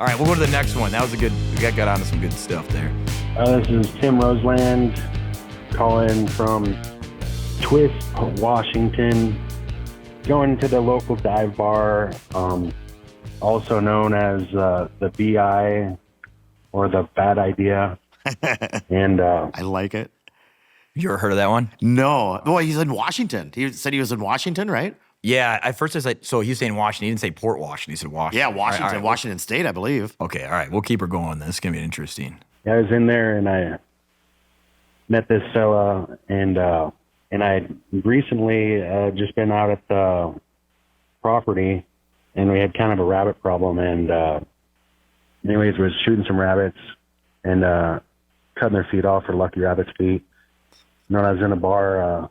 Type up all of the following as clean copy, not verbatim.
All right, we'll go to the next one. That was a good. We got onto some good stuff there. This is Tim Roseland, calling from Twist, Washington. Going to the local dive bar, also known as the BI or the Bad Idea. And I like it. You ever heard of that one? No. Well, he's in Washington. He said he was in Washington, right? Yeah, at first I said, so he was saying Washington. He didn't say Port Washington. He said Washington. Yeah, Washington. All right. Washington State, I believe. Okay, all right. We'll keep her going. This is going to be interesting. I was in there and I met this fella, and I had recently just been out at the property, and we had kind of a rabbit problem, and anyways, was shooting some rabbits and cutting their feet off for lucky rabbit's feet. And when I was in a bar,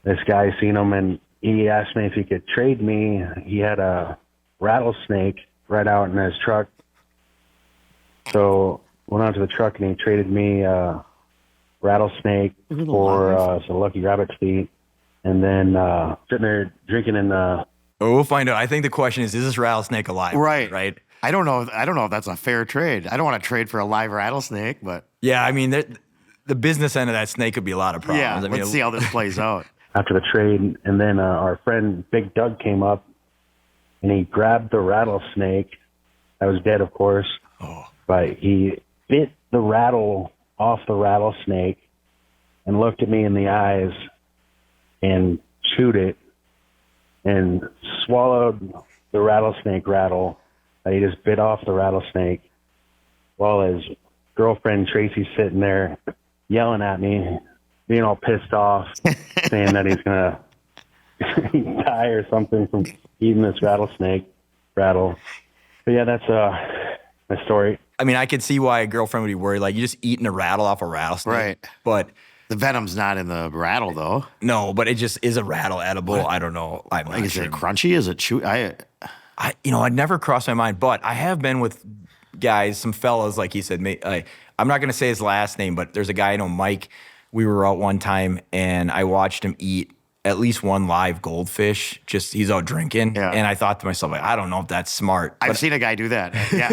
this guy seen him, and he asked me if he could trade me. He had a rattlesnake right out in his truck. So went out to the truck, and he traded me rattlesnake for some lucky rabbit's feet. And then sitting there drinking in the... Oh, we'll find out. I think the question is this rattlesnake alive? Right. I don't know if that's a fair trade. I don't want to trade for a live rattlesnake, but... Yeah, I mean, the business end of that snake could be a lot of problems. Yeah, let's see how this plays out. After the trade, and then our friend Big Doug came up, and he grabbed the rattlesnake. I was dead, of course. Oh. But he bit the rattle off the rattlesnake and looked at me in the eyes and chewed it and swallowed the rattlesnake rattle. He just bit off the rattlesnake while his girlfriend Tracy's sitting there yelling at me, being all pissed off, saying that he's going to die or something from eating this rattlesnake rattle. But yeah, that's my story. I mean, I could see why a girlfriend would be worried. Like, you're just eating a rattle off a rattlesnake. Right. But the venom's not in the rattle, though. no, but it just is a rattle edible. What? I don't know. I'm not Is sure. it crunchy? Is it chew? I'd never crossed my mind, but I have been with guys, some fellas, like he said. I'm not going to say his last name, but there's a guy I know, Mike. We were out one time, and I watched him eat at least one live goldfish. Just he's out drinking, and I thought to myself, like, I don't know if that's smart. I've seen a guy do that. Yeah,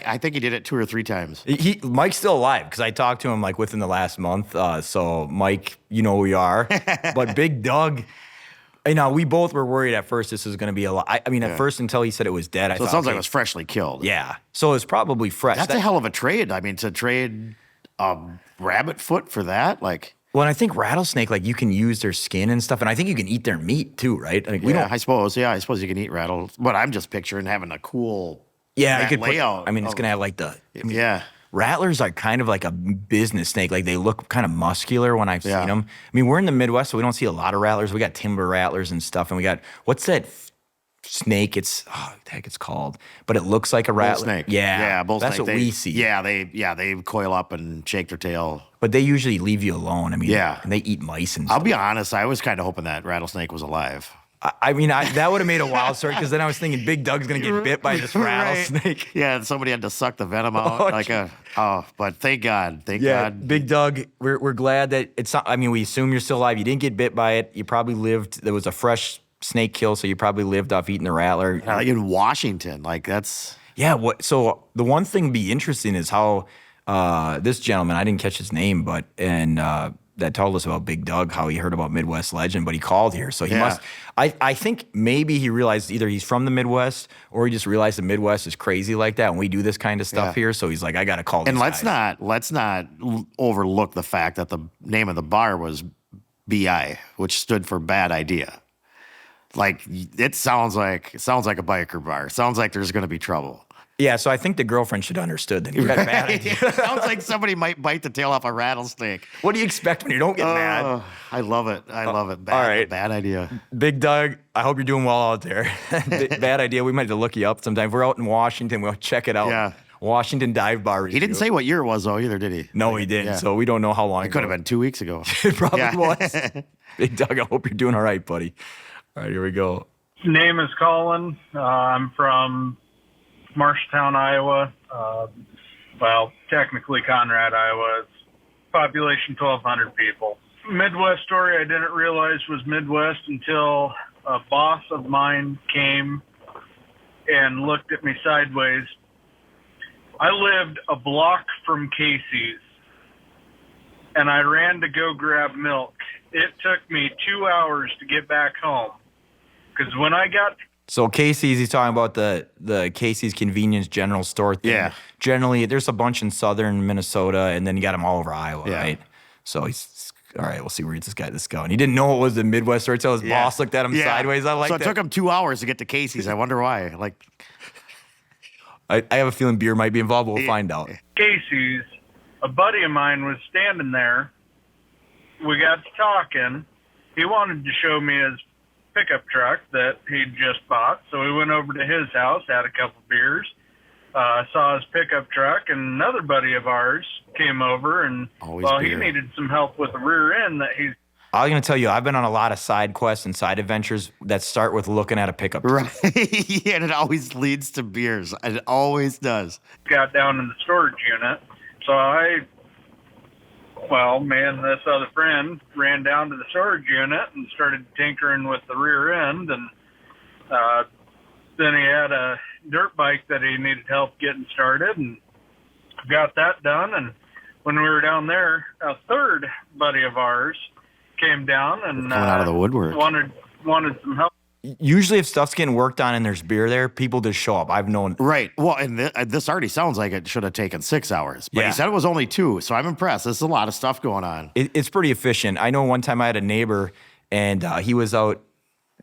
I think he did it 2 or 3 times. Mike's still alive because I talked to him like within the last month. So Mike, you know who we are. But Big Doug, we both were worried at first this was going to be a lot. I mean, at first until he said it was dead, I thought, it sounds like it was freshly killed. Yeah, so it's probably fresh. That's a hell of a trade. I mean, to trade a rabbit foot for that, like. Well, and I think rattlesnake, like, you can use their skin and stuff, and I think you can eat their meat too, right? Like, I suppose you can eat rattle. But I'm just picturing having a cool layout. It's gonna have like yeah. Rattlers are kind of like a business snake. Like, they look kind of muscular when I've seen them. I mean, we're in the Midwest, so we don't see a lot of rattlers. We got timber rattlers and stuff, and we got what's that snake? It's what the heck it's called, but it looks like a rattler. Bull snake. Yeah, bull that's snake. what we see. Yeah, they coil up and shake their tail. But they usually leave you alone. I mean, and they eat mice and stuff. I'll be honest, I was kind of hoping that rattlesnake was alive. I mean, that would have made a wild story, because then I was thinking Big Doug's going to get bit by this rattlesnake. Right. Yeah, and somebody had to suck the venom out. But thank God. Thank God. Big Doug, we're glad that it's not, I mean, we assume you're still alive. You didn't get bit by it. You probably lived, there was a fresh snake kill, so you probably lived off eating the rattler. Like in Washington, like that's... Yeah, so the one thing be interesting is how this gentleman, I didn't catch his name, but that told us about Big Doug, how he heard about Midwest Legend, but he called here. So he must, I think maybe he realized either he's from the Midwest or he just realized the Midwest is crazy like that when we do this kind of stuff here. So he's like, I got to call these guys. Let's not overlook the fact that the name of the bar was BI, which stood for Bad Idea. Like, it sounds like a biker bar. It sounds like there's going to be trouble. Yeah, so I think the girlfriend should have understood that he had a bad idea. Sounds like somebody might bite the tail off a rattlesnake. What do you expect when you don't get mad? I love it. I love it. All right. Bad idea. Big Doug, I hope you're doing well out there. Bad idea. We might have to look you up sometime. If we're out in Washington, we'll check it out. Yeah. Washington Dive Bar Review. He didn't say what year it was, though, either, did he? No, he didn't. Yeah. So we don't know how long it could have been 2 weeks ago. It probably was. Big Doug, I hope you're doing all right, buddy. All right, here we go. Name is Colin. I'm from Marshtown, Iowa. Technically Conrad, Iowa. It's population 1,200 people. Midwest story I didn't realize was Midwest until a boss of mine came and looked at me sideways I lived a block from Casey's, and I ran to go grab milk. It took me 2 hours to get back home. Because when I got... So Casey's, he's talking about the Casey's Convenience General Store thing. Yeah. Generally, there's a bunch in southern Minnesota, and then you got them all over Iowa, Yeah. right? So he's, all right, we'll see where this going. He didn't know it was the Midwest store until his boss looked at him sideways. I like so that. it took him 2 hours to get to Casey's. I wonder why. Like, I have a feeling beer might be involved, but we'll find out. Casey's, a buddy of mine was standing there. We got to talking. He wanted to show me his pickup truck that he'd just bought. So we went over to his house, had a couple beers, saw his pickup truck, and another buddy of ours came over, and he needed some help with the rear end that he's... I was going to tell you, I've been on a lot of side quests and side adventures that start with looking at a pickup truck. right. Yeah, and it always leads to beers. It always does. got down in the storage unit. So me and this other friend ran down to the storage unit and started tinkering with the rear end. And then he had a dirt bike that he needed help getting started, and got that done. And when we were down there, a third buddy of ours came down and coming out of the woodwork. wanted some help. Usually if stuff's getting worked on and there's beer there, people just show up. I've known. Right. Well, and this already sounds like it should have taken 6 hours. But Yeah. he said it was only 2, so I'm impressed. There's a lot of stuff going on. It's pretty efficient. I know one time I had a neighbor, and he was out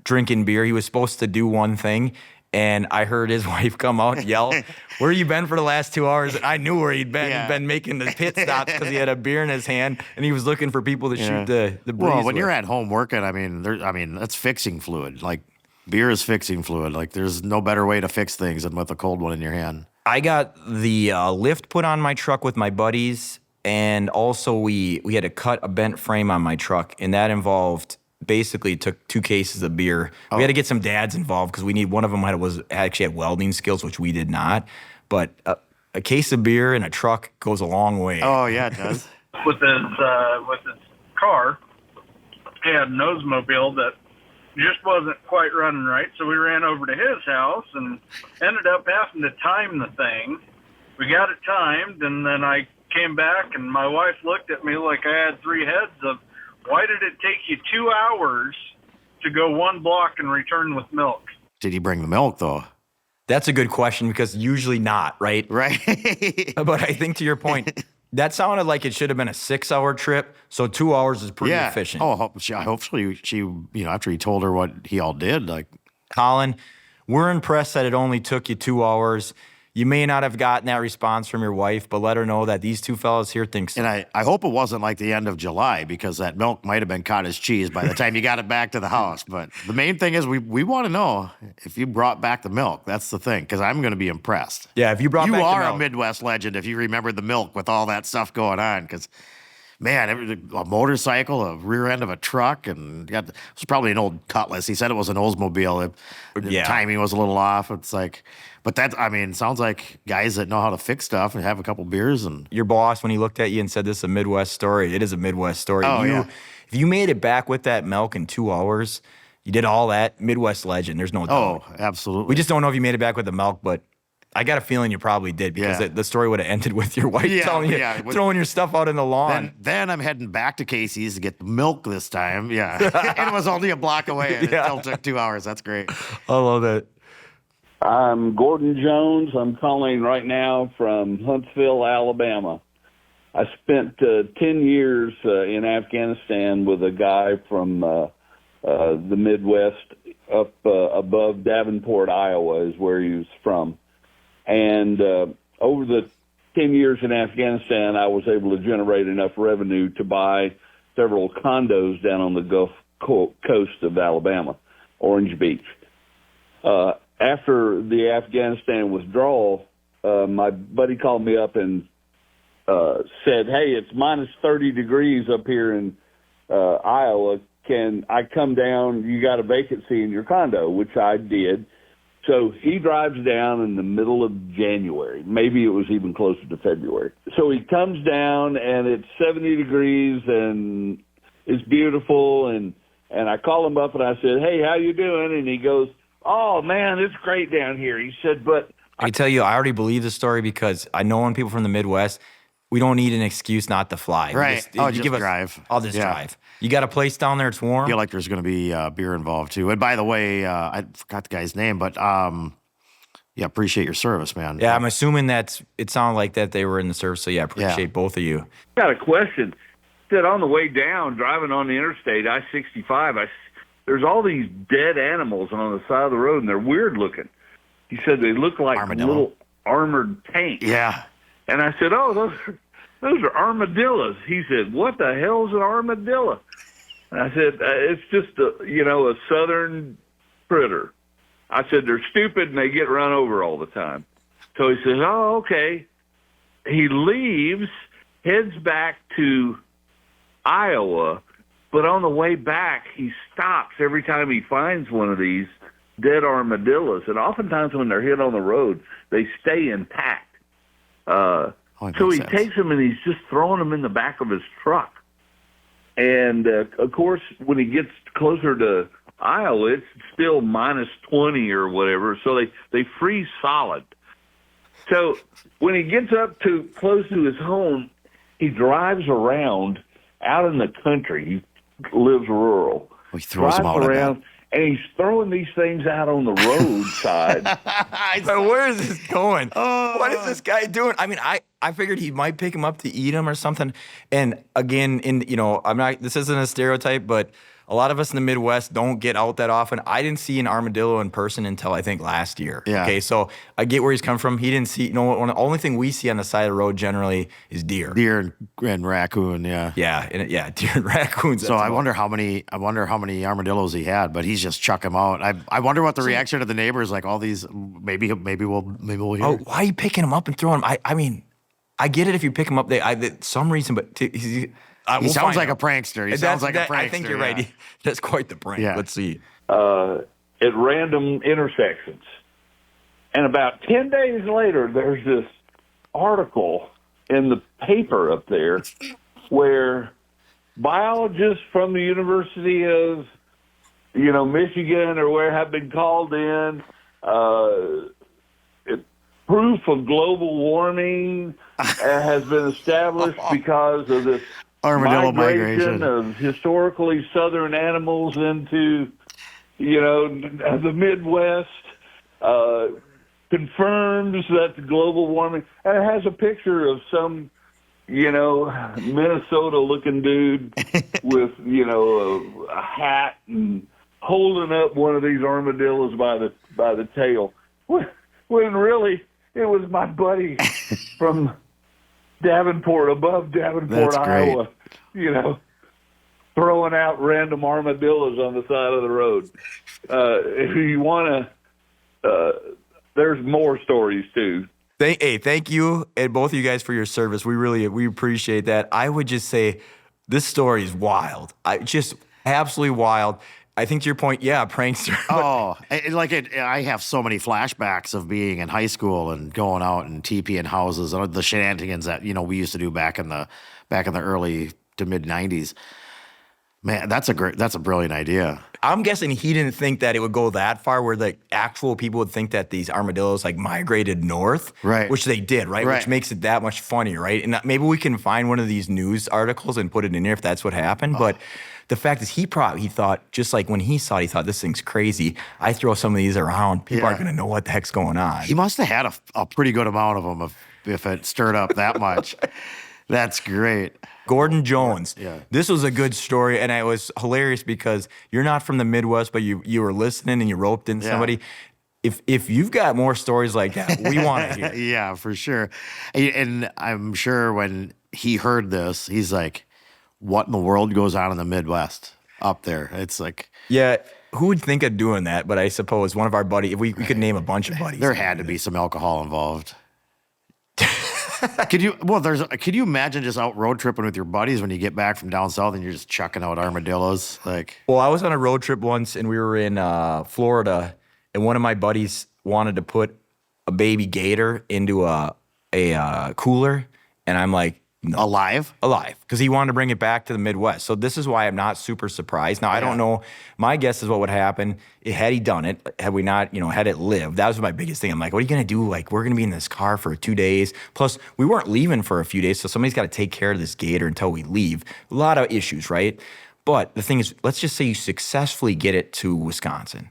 drinking beer. He was supposed to do one thing, and I heard his wife come out and yell, "Where you been for the last 2 hours?" And I knew where he'd been. Yeah. He'd been making the pit stops because he had a beer in his hand, and he was looking for people to shoot the breeze Well, when with. you're at home working, that's fixing fluid. Like, beer is fixing fluid. Like, there's no better way to fix things than with a cold one in your hand. I got the lift put on my truck with my buddies, and also we had to cut a bent frame on my truck, and that involved basically took 2 cases of beer. We had to get some dads involved because one of them actually had welding skills, which we did not. But a case of beer in a truck goes a long way. Oh, yeah, it does. With his car, he had an Oldsmobile that just wasn't quite running right, so we ran over to his house and ended up having to time the thing. We got it timed, and then I came back, and my wife looked at me like I had 3 heads of, why did it take you 2 hours to go 1 block and return with milk? Did he bring the milk, though? That's a good question because usually not, right? Right. But I think to your point, that sounded like it should have been a 6-hour trip, so 2 hours is pretty efficient. Oh, hopefully she, after he told her what he all did, like. Colin, we're impressed that it only took you 2 hours. You may not have gotten that response from your wife, but let her know that these 2 fellas here think so. And I hope it wasn't like the end of July, because that milk might have been cottage cheese by the time you got it back to the house. But the main thing is we want to know if you brought back the milk. That's the thing, because I'm going to be impressed. Yeah, if you brought back the You are milk. a Midwest legend if you remember the milk with all that stuff going on, because, man, a motorcycle, a rear end of a truck, and it was probably an old Cutlass. He said it was an Oldsmobile. The timing was a little off. It's like... But sounds like guys that know how to fix stuff and have a couple beers. And your boss, when he looked at you and said, "This is a Midwest story," it is a Midwest story. Oh, yeah. If you made it back with that milk in 2 hours, you did all that. Midwest legend. There's no doubt. Oh, absolutely. We just don't know if you made it back with the milk, but I got a feeling you probably did because the story would have ended with your wife telling you, throwing your stuff out in the lawn. Then I'm heading back to Casey's to get the milk this time. Yeah. And it was only a block away. And it still took 2 hours. That's great. I love that. I'm Gordon Jones. I'm calling right now from Huntsville, Alabama. I spent 10 years in Afghanistan with a guy from the Midwest up above Davenport, Iowa is where he was from. And over the 10 years in Afghanistan, I was able to generate enough revenue to buy several condos down on the Gulf Coast of Alabama, Orange Beach. After the Afghanistan withdrawal, my buddy called me up and said, "Hey, it's minus 30 degrees up here in Iowa. Can I come down? You got a vacancy in your condo," which I did. So he drives down in the middle of January. Maybe it was even closer to February. So he comes down, and it's 70 degrees, and it's beautiful. And I call him up, and I said, "Hey, how you doing?" And he goes, "Oh, man, it's great down here." He said, "But I can tell you, I already believe the story because I know when people from the Midwest, we don't need an excuse not to fly. Right. Just drive. I'll just drive. You got a place down there, it's warm. I feel like there's going to be beer involved too. And by the way, I forgot the guy's name, but yeah, appreciate your service, man. Yeah, I'm assuming it sounded like that they were in the service. So yeah, appreciate both of you. Got a question. Said on the way down, driving on the interstate, I-65, there's all these dead animals on the side of the road, and they're weird looking. He said they look like Armadillo. little armored tanks. Yeah. And I said, oh, those are armadillos. He said, what the hell's an armadillo? And I said, it's just a southern critter. I said, they're stupid and they get run over all the time. So he says, oh, okay. He leaves, heads back to Iowa, but on the way back, he stops every time he finds one of these dead armadillos. And oftentimes when they're hit on the road, they stay intact. So he takes them and he's just throwing them in the back of his truck. And, of course, when he gets closer to Iowa, it's still minus 20 or whatever, so they freeze solid. So when he gets up to close to his home, he drives around out in the country. He lives rural. He throws them out around, and he's throwing these things out on the roadside. But where is this going? What is this guy doing? I mean, I figured he might pick him up to eat him or something. And again, this isn't a stereotype, but a lot of us in the Midwest don't get out that often. I didn't see an armadillo in person until I think last year. Yeah. Okay, so I get where he's come from. He didn't see. The only thing we see on the side of the road generally is deer. Deer and raccoon. Yeah. Yeah, deer and raccoons. So I wonder how many armadillos he had, but he's just chuck them out. I wonder what the reaction of the neighbors like. All these maybe we'll hear. Oh, why are you picking them up and throwing them? I mean, I get it if you pick them up. Some reason, but He sounds like a prankster. He sounds like a prankster. I think you're right. That's quite the prank. Yeah. Let's see. At random intersections. And about 10 days later, there's this article in the paper up there where biologists from the University of, Michigan or where have been called in, proof of global warming has been established because of this armadillo migration of historically southern animals into, the Midwest, confirms that the global warming, and it has a picture of some, Minnesota-looking dude with, a hat and holding up one of these armadillos by the tail. When really it was my buddy from above Davenport, Iowa, throwing out random armadillos on the side of the road. If you want to, there's more stories too. Thank you and both of you guys for your service. We appreciate that. I would just say this story is wild. Just absolutely wild. I think to your point, yeah, prankster. I have so many flashbacks of being in high school and going out and TPing houses and the shenanigans that we used to do back in the early to mid 90s. Man, that's a brilliant idea. I'm guessing he didn't think that it would go that far, where the actual people would think that these armadillos migrated north, right? Which they did, right? Which makes it that much funnier, right? And maybe we can find one of these news articles and put it in there if that's what happened, but. The fact is, he thought, just like when he saw it, he thought, this thing's crazy. I throw some of these around, people aren't going to know what the heck's going on. He must have had a pretty good amount of them if it stirred up that much. That's great. Gordon Jones. Yeah. This was a good story, and it was hilarious because you're not from the Midwest, but you were listening and you roped in somebody. If you've got more stories like that, we want to hear. Yeah, for sure. And I'm sure when he heard this, he's like, what in the world goes on in the Midwest up there? It's like... Yeah, who would think of doing that? But I suppose one of our buddies, if we could name a bunch of buddies. There had to be some alcohol involved. Could you imagine just out road tripping with your buddies when you get back from down south and you're just chucking out armadillos? Well, I was on a road trip once and we were in Florida, and one of my buddies wanted to put a baby gator into a cooler, and I'm like, Alive? Alive, because he wanted to bring it back to the Midwest. So this is why I'm not super surprised. Now, I don't know. My guess is what would happen had he done it, had we not, had it lived. That was my biggest thing. I'm like, what are you going to do? Like, we're going to be in this car for 2 days. Plus, we weren't leaving for a few days, so somebody's got to take care of this gator until we leave. A lot of issues, right? But the thing is, let's just say you successfully get it to Wisconsin.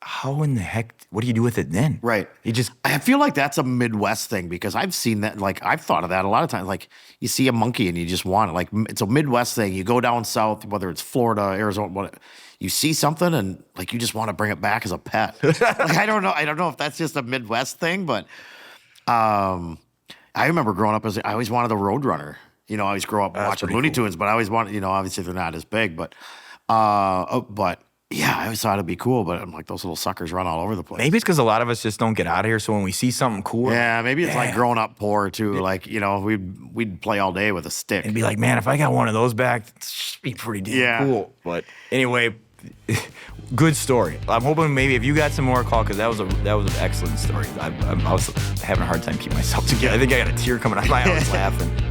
How in the heck, what do you do with it then? Right. I feel like that's a Midwest thing because I've seen that, like, I've thought of that a lot of times. Like, you see a monkey and you just want it. Like, it's a Midwest thing. You go down south, whether it's Florida, Arizona, you see something and, like, you just want to bring it back as a pet. Like, I don't know if that's just a Midwest thing, but I remember growing up I always wanted a Roadrunner. I always grow up watching Looney Tunes, but I always wanted, obviously they're not as big, but yeah, I always thought it'd be cool, but I'm like, those little suckers run all over the place. Maybe it's because a lot of us just don't get out of here. So when we see something cool, yeah, maybe it's like growing up poor too. Like, we'd play all day with a stick and be like, man, if I got one of those back, it'd be pretty damn cool. But anyway, good story. I'm hoping maybe if you got some more, call, because that was an excellent story. I was having a hard time keeping myself together. I think I got a tear coming out of my eye. I was laughing.